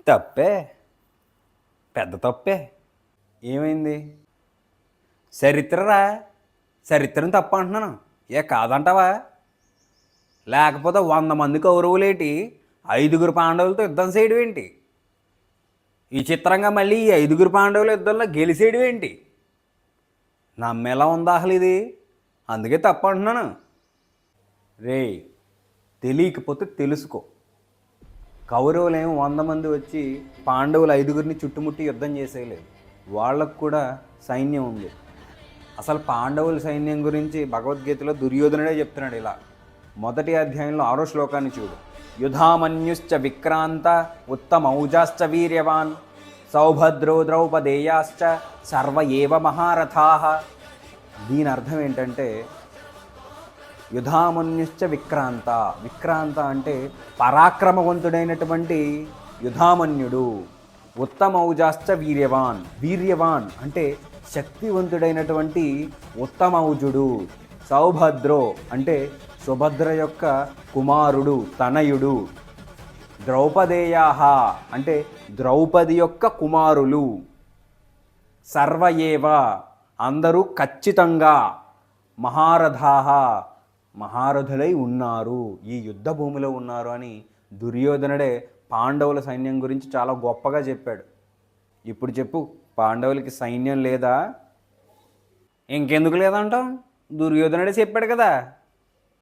తప్పే, పెద్ద తప్పే. ఏమైంది? చరిత్రరా, చరిత్రను తప్ప అంటున్నాను. ఏ కాదంటావా? లేకపోతే 100 మంది కౌరవులేటి 5గురు పాండవులతో యుద్ధం చేయడం ఏంటి? ఈ చిత్రంగా మళ్ళీ ఈ 5గురు పాండవుల యుద్ధంలో గెలిచేయడం ఏంటి? నమ్మేలా ఉందా అసలు ఇది? అందుకే తప్ప అంటున్నాను. రే, తెలియకపోతే తెలుసుకో. కౌరవులేమో 100 మంది వచ్చి పాండవులు 5గురిని చుట్టుముట్టి యుద్ధం చేసేయలేదు. వాళ్ళకు కూడా సైన్యం ఉంది. అసలు పాండవుల సైన్యం గురించి భగవద్గీతలో దుర్యోధనుడే చెప్తున్నాడు ఇలా. మొదటి అధ్యాయంలో 6వ శ్లోకాన్ని చూడు. యుధామన్యుశ్చ విక్రాంత ఉత్తమౌజాశ్చ వీర్యవాన్ సౌభద్రో ద్రౌపదేయాశ్చ సర్వ ఏవ మహారథాః. దీని అర్థం ఏంటంటే యుధామన్యుశ్చ విక్రాంత. విక్రాంత అంటే పరాక్రమవంతుడైనటువంటి యుధామన్యుడు. ఉత్తమౌజాశ్చ వీర్యవాన్. వీర్యవాన్ అంటే శక్తివంతుడైనటువంటి ఉత్తమౌజుడు. సౌభద్రో అంటే సుభద్ర యొక్క కుమారుడు, తనయుడు. ద్రౌపదేయాహ అంటే ద్రౌపది యొక్క కుమారులు. సర్వయేవ అందరూ ఖచ్చితంగా. మహారథాః మహారథులై ఉన్నారు, ఈ యుద్ధ భూమిలో ఉన్నారు అని దుర్యోధనుడే పాండవుల సైన్యం గురించి చాలా గొప్పగా చెప్పాడు. ఇప్పుడు చెప్పు, పాండవులకి సైన్యం లేదా? ఇంకెందుకు లేదంటాం? దుర్యోధనుడే చెప్పాడు కదా.